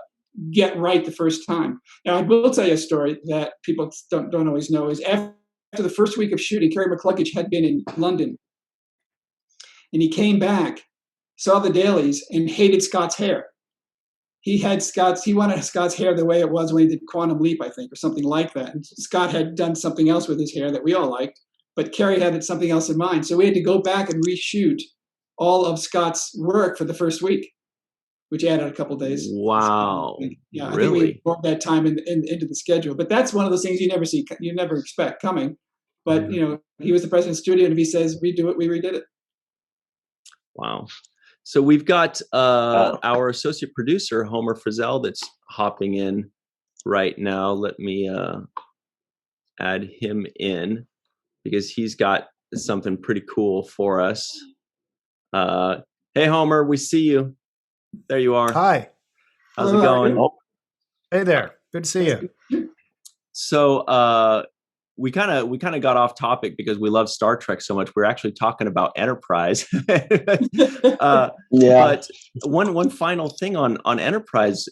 S3: get right the first time. Now, I will tell you a story that people don't always know is after the first week of shooting, Kerry McCluggage had been in London, and he came back, saw the dailies, and hated Scott's hair. He wanted Scott's hair the way it was when he did Quantum Leap, I think, or something like that. And Scott had done something else with his hair that we all liked, but Kerry had something else in mind. So we had to go back and reshoot all of Scott's work for the first week, which added a couple days.
S1: Wow.
S3: Yeah,
S1: really?
S3: I think we absorbed that time into the schedule. But that's one of those things you never expect coming. But he was the president of the studio, and if he says redo it, we redid it.
S1: Wow. So we've got our associate producer, Homer Frizzell, that's hopping in right now. Let me add him in because he's got something pretty cool for us. Hey, Homer, we see you. There you are.
S4: Hi.
S1: How's it going?
S4: Hey there. Good to see you.
S1: So we kind of got off topic because we love Star Trek so much. We're actually talking about Enterprise. But one final thing on Enterprise,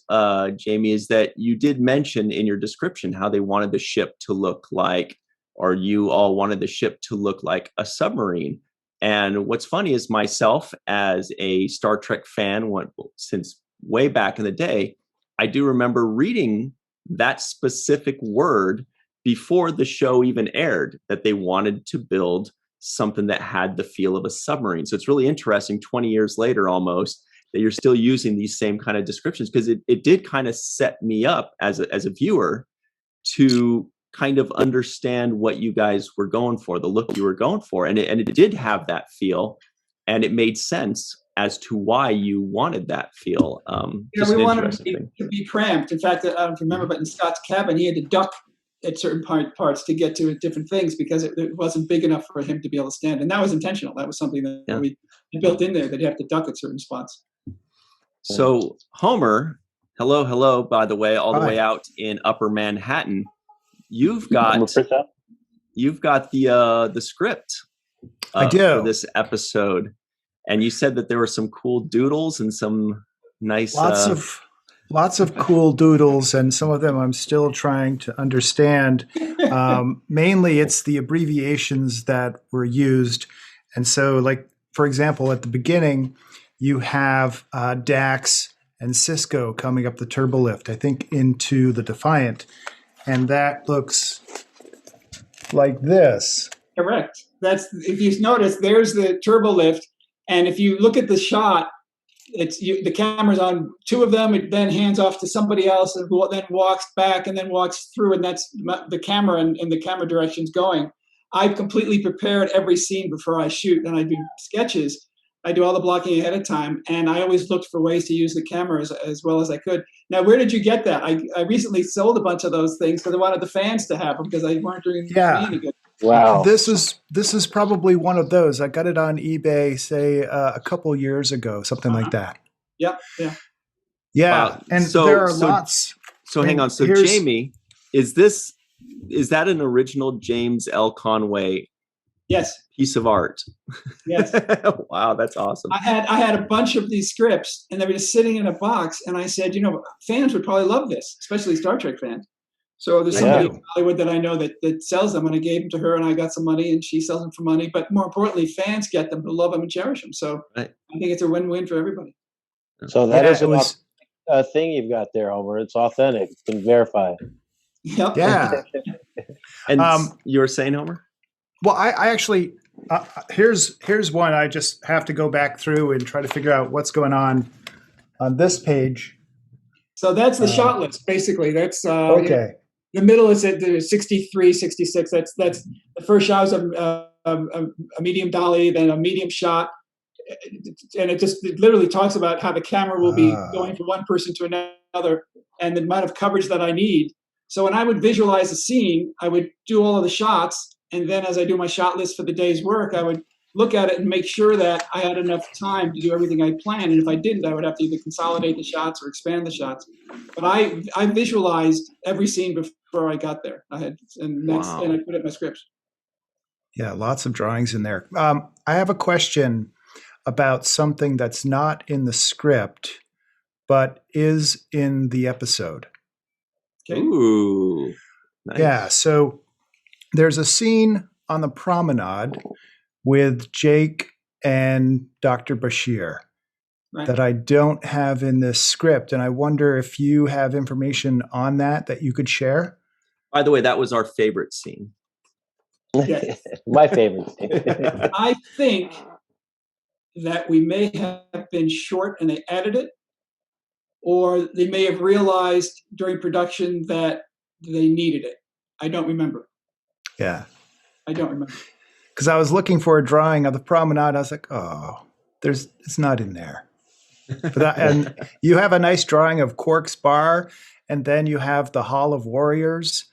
S1: Jamie, is that you did mention in your description how they wanted the ship to look like, or you all wanted the ship to look like a submarine. And what's funny is myself, as a Star Trek fan, since way back in the day, I do remember reading that specific word before the show even aired, that they wanted to build something that had the feel of a submarine. So it's really interesting 20 years later almost that you're still using these same kind of descriptions, because it did kind of set me up as a viewer to kind of understand what you guys were going for, the look you were going for. And it did have that feel, and it made sense as to why you wanted that feel.
S3: We wanted to be cramped. In fact, I don't remember, but in Scott's cabin, he had to duck at certain parts to get to different things because it wasn't big enough for him to be able to stand. And that was intentional. That was something that we built in there, that you have to duck at certain spots.
S1: So Homer, hello, by the way, all the way out in Upper Manhattan. You've got the script
S4: I do.
S1: for this episode. And you said that there were some cool doodles and some nice
S4: lots of cool doodles, and some of them I'm still trying to understand. Mainly it's the abbreviations that were used. And so, like, for example, at the beginning, you have Dax and Cisco coming up the turbolift, I think, into the Defiant. And that looks like this.
S3: Correct. That's, if you notice, there's the turbolift. And if you look at the shot, the camera's on two of them. It then hands off to somebody else, and then walks back and then walks through, and that's the camera and the camera direction's going. I've completely prepared every scene before I shoot, and I do sketches. I do all the blocking ahead of time, and I always looked for ways to use the camera as well as I could. Now, where did you get that? I recently sold a bunch of those things because I wanted the fans to have them because they weren't doing me any good.
S2: Wow.
S4: This is probably one of those. I got it on eBay, say a couple years ago, something like that.
S3: Yeah, yeah.
S4: Yeah, and there are lots.
S1: So hang on. So Jamie, is that an original James L. Conway?
S3: Yes.
S1: Piece of art?
S3: Yes.
S1: Wow, that's awesome.
S3: I had a bunch of these scripts, and they were just sitting in a box. And I said, fans would probably love this, especially Star Trek fans. So there's somebody in Hollywood that I know that sells them, and I gave them to her, and I got some money, and she sells them for money. But more importantly, fans get them, who love them and cherish them. So I think it's a win-win for everybody.
S2: So that is a thing you've got there, Homer. It's authentic. It's been verified.
S3: Yep.
S4: Yeah.
S1: And you were saying, Homer?
S4: Well, I actually here's one. I just have to go back through and try to figure out what's going on this page.
S3: So that's the shot list, basically. That's
S4: okay.
S3: The middle is at the 63, 66. That's the first shot was a medium dolly, then a medium shot, and it literally talks about how the camera will be going from one person to another, and the amount of coverage that I need. So when I would visualize a scene, I would do all of the shots, and then as I do my shot list for the day's work, I would look at it and make sure that I had enough time to do everything I planned. And if I didn't, I would have to either consolidate the shots or expand the shots. But I visualized every scene before I got there. And I put it in my scripts.
S4: Yeah, lots of drawings in there. I have a question about something that's not in the script, but is in the episode.
S3: Okay.
S1: Ooh, nice.
S4: Yeah, so there's a scene on the promenade with Jake and Dr. Bashir that I don't have in this script. And I wonder if you have information on that you could share.
S1: By the way, that was our favorite scene.
S3: Yes.
S2: My favorite scene.
S3: I think that we may have been short and they added it, or they may have realized during production that they needed it. I don't remember.
S4: Yeah.
S3: I don't remember.
S4: Because I was looking for a drawing of the promenade. I was like, it's not in there. And you have a nice drawing of Quark's Bar, and then you have the Hall of Warriors.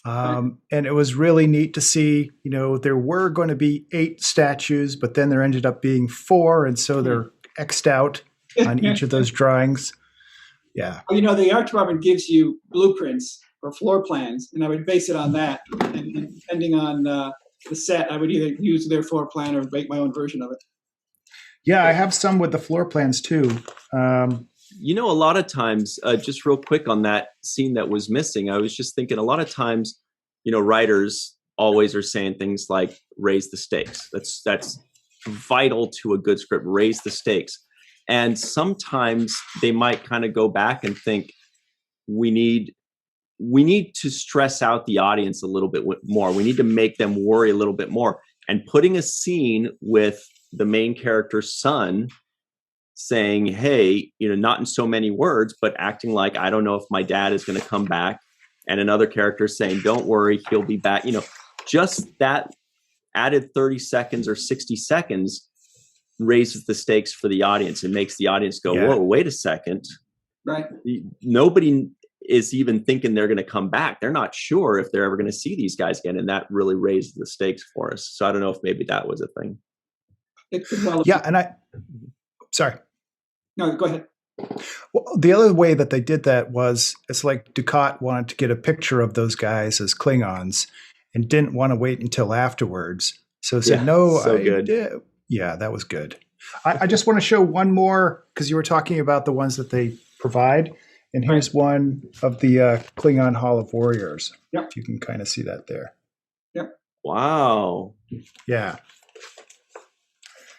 S4: And it was really neat to see, there were going to be 8 statues, but then there ended up being 4. And so they're X'd out on each of those drawings. Yeah.
S3: Well, the art department gives you blueprints or floor plans, and I would base it on that. And depending on the set, I would either use their floor plan or make my own version of it.
S4: Yeah, I have some with the floor plans too.
S1: A lot of times, just real quick on that scene that was missing, I was just thinking a lot of times, writers always are saying things like raise the stakes. That's vital to a good script, raise the stakes. And sometimes they might kind of go back and think we need to stress out the audience a little bit more. We need to make them worry a little bit more. And putting a scene with the main character's son saying, hey, not in so many words, but acting like, I don't know if my dad is going to come back. And another character saying, don't worry, he'll be back. Just that added 30 seconds or 60 seconds raises the stakes for the audience and makes the audience go, whoa, wait a second.
S3: Right.
S1: Nobody is even thinking they're going to come back. They're not sure if they're ever going to see these guys again. And that really raises the stakes for us. So I don't know if maybe that was a thing.
S4: Sorry.
S3: No, go ahead.
S4: Well, the other way that they did that was it's like Ducat wanted to get a picture of those guys as Klingons and didn't want to wait until afterwards. So said, good. Yeah, that was good. I just want to show one more because you were talking about the ones that they provide. And here's one of the Klingon Hall of Warriors.
S3: Yep.
S4: If you can kind of see that there.
S3: Yep.
S1: Wow.
S4: Yeah.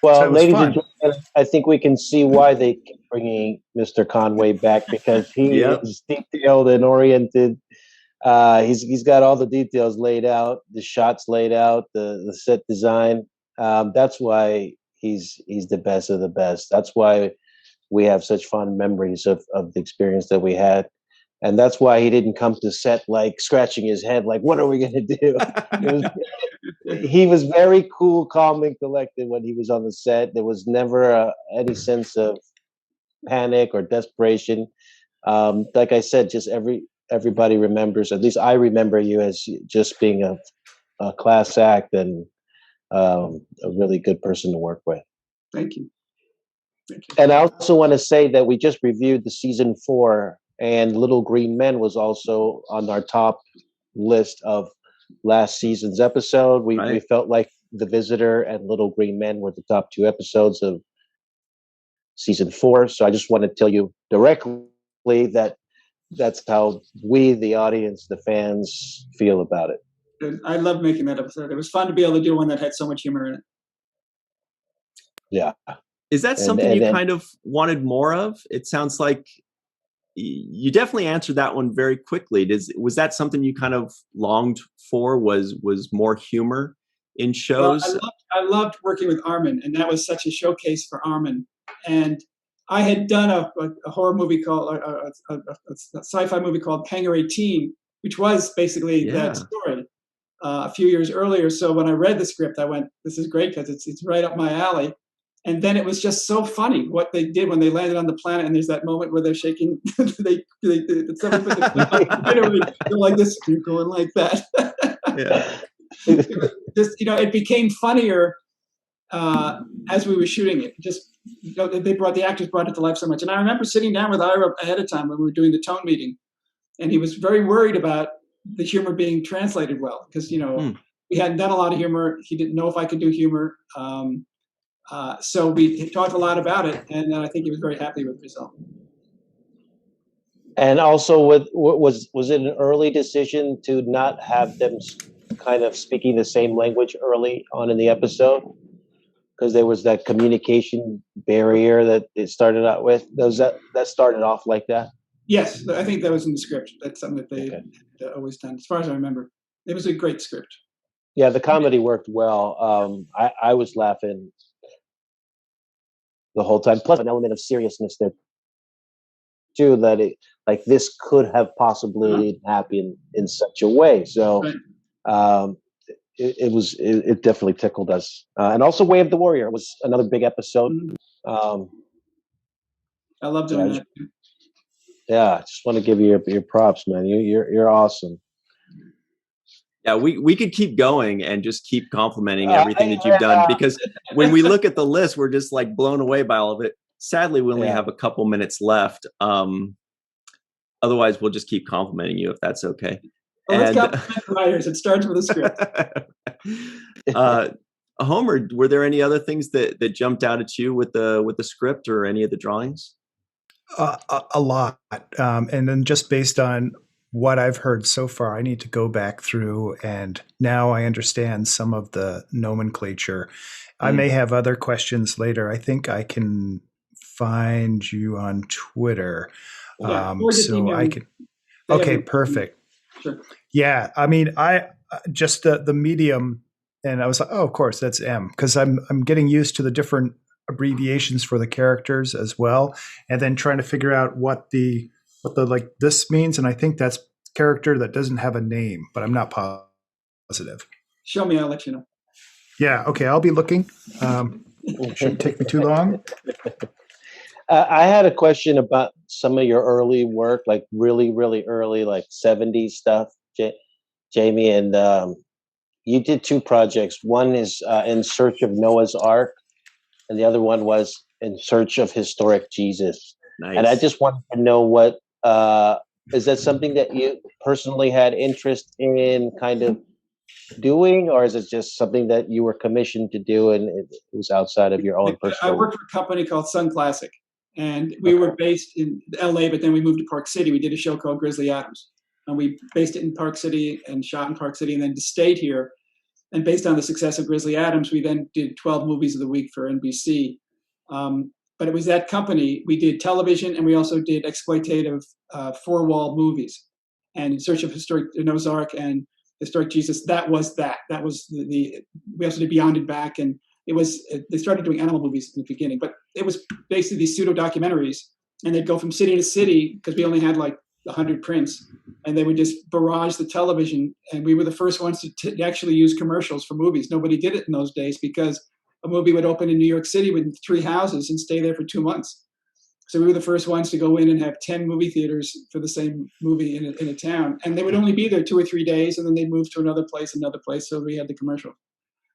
S2: Well,
S4: so
S2: ladies and gentlemen, I think we can see why they keep bringing Mr. Conway back because he is detailed and oriented. He's got all the details laid out, the shots laid out, the set design. That's why he's the best of the best. That's why we have such fond memories of the experience that we had. And that's why he didn't come to set like scratching his head, like, what are we going to do? he was very cool, calm, and collected when he was on the set. There was never any sense of panic or desperation. Like I said, just everybody remembers. At least I remember you as just being a class act and a really good person to work with.
S3: Thank you. Thank you.
S2: And I also want to say that we just reviewed the season 4, and Little Green Men was also on our top list of last season's episode. We felt like The Visitor and Little Green Men were the top 2 episodes of season 4. So I just want to tell you directly that that's how we, the audience, the fans, feel about it.
S3: I love making that episode. It was fun to be able to do one that had so much humor in it.
S2: Yeah.
S1: Is that something you kind of wanted more of? It sounds like you definitely answered that one very quickly. Was that something you kind of longed for? Was more humor in shows?
S3: Well, I loved working with Armin, and that was such a showcase for Armin. And I had done a horror movie called a sci-fi movie called Hangar 18, which was basically that story a few years earlier. So when I read the script, I went, "This is great because it's right up my alley." And then it was just so funny what they did when they landed on the planet. And there's that moment where they're shaking. They're like this, you're going like that.
S1: Yeah.
S3: Just it became funnier as we were shooting it. Just the actors brought it to life so much. And I remember sitting down with Ira ahead of time when we were doing the tone meeting, and he was very worried about the humor being translated well because we hadn't done a lot of humor. He didn't know if I could do humor. So we talked a lot about it, and I think he was very happy with the result.
S2: And also, was it an early decision to not have them kind of speaking the same language early on in the episode? Because there was that communication barrier that it started out with. That started off like that?
S3: Yes, I think that was in the script. That's something that they had always done, as far as I remember. It was a great script.
S2: Yeah, the comedy worked well. I was laughing the whole time. Plus, an element of seriousness there too. That this could have possibly happened in such a way. So, it definitely tickled us. And also, Way of the Warrior was another big episode.
S3: I love doing that.
S2: Yeah, I just want to give you your props, man. You're awesome.
S1: Yeah, we could keep going and just keep complimenting everything that you've done, because when we look at the list, we're just like blown away by all of it. Sadly, we only have a couple minutes left. Otherwise, we'll just keep complimenting you if that's okay.
S3: Well, let's compliment the writers. It starts with a script.
S1: Homer, were there any other things that jumped out at you with the script or any of the drawings?
S4: A lot. And then just based on what I've heard so far, I need to go back through, and now I understand some of the nomenclature. I may have other questions later. I think I can find you on Twitter. So I can. Okay, perfect.
S3: Sure.
S4: Yeah. I mean, I just the medium, and I was like, oh, of course, that's M, because I'm getting used to the different abbreviations for the characters as well, and then trying to figure out what the like this means. And I think that's character that doesn't have a name, but I'm not positive.
S3: Show me, I'll let you know.
S4: Yeah. Okay. I'll be looking. Shouldn't take me too long.
S2: I had a question about some of your early work, like really, really early, like 70s stuff, Jamie. And you did 2 projects. One is In Search of Noah's Ark, and the other one was In Search of Historic Jesus. Nice. And I just wanted to know what is that something that you personally had interest in kind of doing, or is it just something that you were commissioned to do and it was outside of your own personal?
S3: I worked for a company called Sun Classic, and we were based in LA, but then we moved to Park City. We did a show called Grizzly Adams, and we based it in Park City and shot in Park City, and then stayed here. And based on the success of Grizzly Adams, we then did 12 movies of the week for NBC. But it was that company. We did television, and we also did exploitative 4-wall movies. And In Search of Historic Noah's Ark and Historic Jesus, that was the we also did Beyond and Back, and it was they started doing animal movies in the beginning, but it was basically these pseudo documentaries, and they'd go from city to city because we only had like 100 prints, and they would just barrage the television. And we were the first ones to actually use commercials for movies. Nobody did it in those days because a movie would open in New York City with 3 houses and stay there for 2 months. So we were the first ones to go in and have 10 movie theaters for the same movie in a town. And they would only be there 2 or 3 days, and then they'd move to another place. So we had the commercial.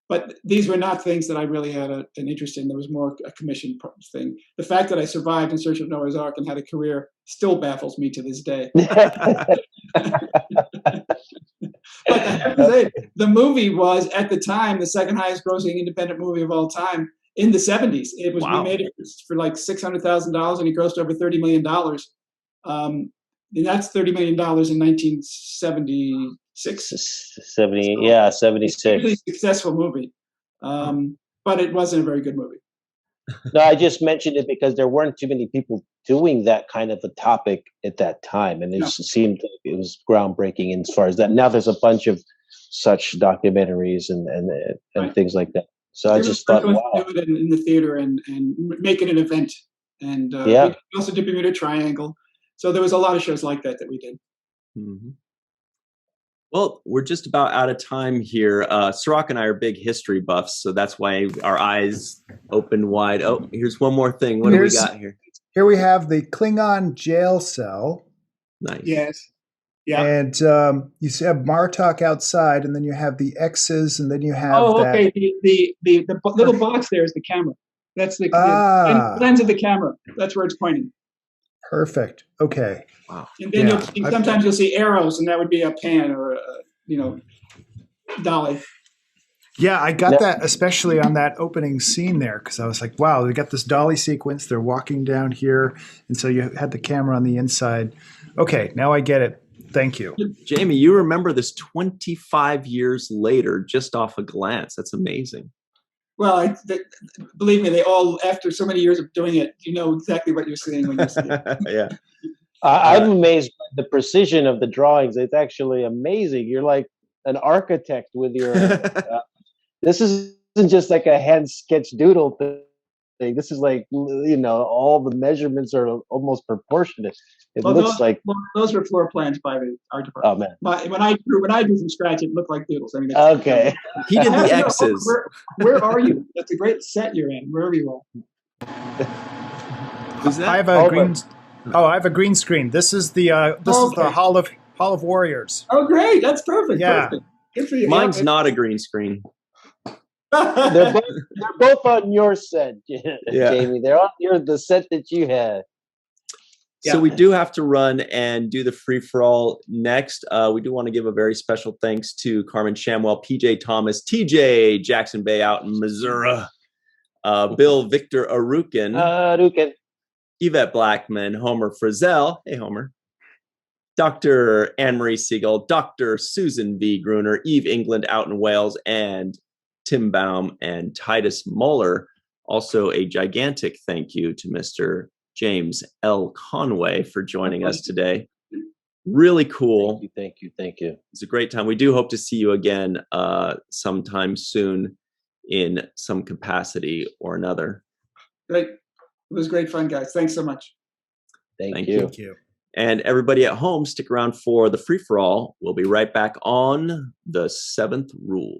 S3: But these were not things that I really had an interest in. There was more a commission thing. The fact that I survived In Search of Noah's Ark and had a career still baffles me to this day. But I have to say, the movie was, at the time, the second highest grossing independent movie of all time. In the 70s, it was.
S1: Wow.
S3: We made it for like $600,000, and it grossed over $30 million. And that's $30 million in 1976.
S2: 70, yeah, 76.
S3: It's a really successful movie, but it wasn't a very good movie.
S2: No, I just mentioned it because there weren't too many people doing that kind of a topic at that time, and it seemed like it was groundbreaking as far as that. Now there's a bunch of such documentaries and
S3: Right.
S2: things like that. So I just thought, wow.
S3: Do it in the theater and make it an event. And we also did Bermuda Triangle. So there was a lot of shows like that we did.
S1: Mm-hmm. Well, we're just about out of time here. Sirach and I are big history buffs, so that's why our eyes open wide. Oh, here's one more thing. What do we got here?
S4: Here we have the Klingon jail cell.
S1: Nice.
S3: Yes. Yeah.
S4: And you have Martok outside, and then you have the X's, and then you have
S3: okay. The little box there is the camera. That's the lens of the camera. That's where it's pointing.
S4: Perfect. Okay.
S1: Wow.
S3: And then sometimes you'll see arrows, and that would be a pan or a dolly.
S4: Yeah, I got that, especially on that opening scene there, because I was like, wow, they got this dolly sequence. They're walking down here, and so you had the camera on the inside. Okay, now I get it. Thank you.
S1: Jamie, you remember this 25 years later, just off a glance. That's amazing.
S3: Well, believe me, they all, after so many years of doing it, you know exactly what you're seeing when you see it.
S1: Yeah.
S2: I'm amazed by the precision of the drawings. It's actually amazing. You're like an architect with your... this isn't just like a hand sketch doodle thing. This is like, all the measurements are almost proportionate. It looks like...
S3: Those were floor plans by the art department.
S2: Oh, man.
S3: When I drew from scratch, it looked like doodles. I mean,
S2: okay.
S1: He did the X's.
S3: Where are you? That's a great set you're in, wherever you are.
S4: I have a green... Oh, I have a green screen. This is the is the Hall of Warriors.
S3: Oh, great! That's perfect.
S4: Yeah.
S3: Perfect. Good for you.
S1: Mine's not a green screen.
S2: They're both on your set, Jamie. They're on the set that you had.
S1: So we do have to run and do the free-for-all next. We do want to give a very special thanks to Carmen Shamwell, PJ Thomas, TJ Jackson Bay out in Missouri, Bill Victor Arukin, Yvette Blackman, Homer Frizzell. Hey, Homer. Dr. Anne-Marie Siegel, Dr. Susan V. Gruner, Eve England out in Wales, and Tim Baum and Titus Muller. Also a gigantic thank you to Mr. James L. Conway for joining us today. Really cool.
S2: Thank you.
S1: It's a great time. We do hope to see you again sometime soon in some capacity or another.
S3: Great. It was great fun, guys. Thanks so much.
S2: Thank you.
S4: Thank you.
S1: And everybody at home, stick around for the free-for-all. We'll be right back on The Seventh Rule.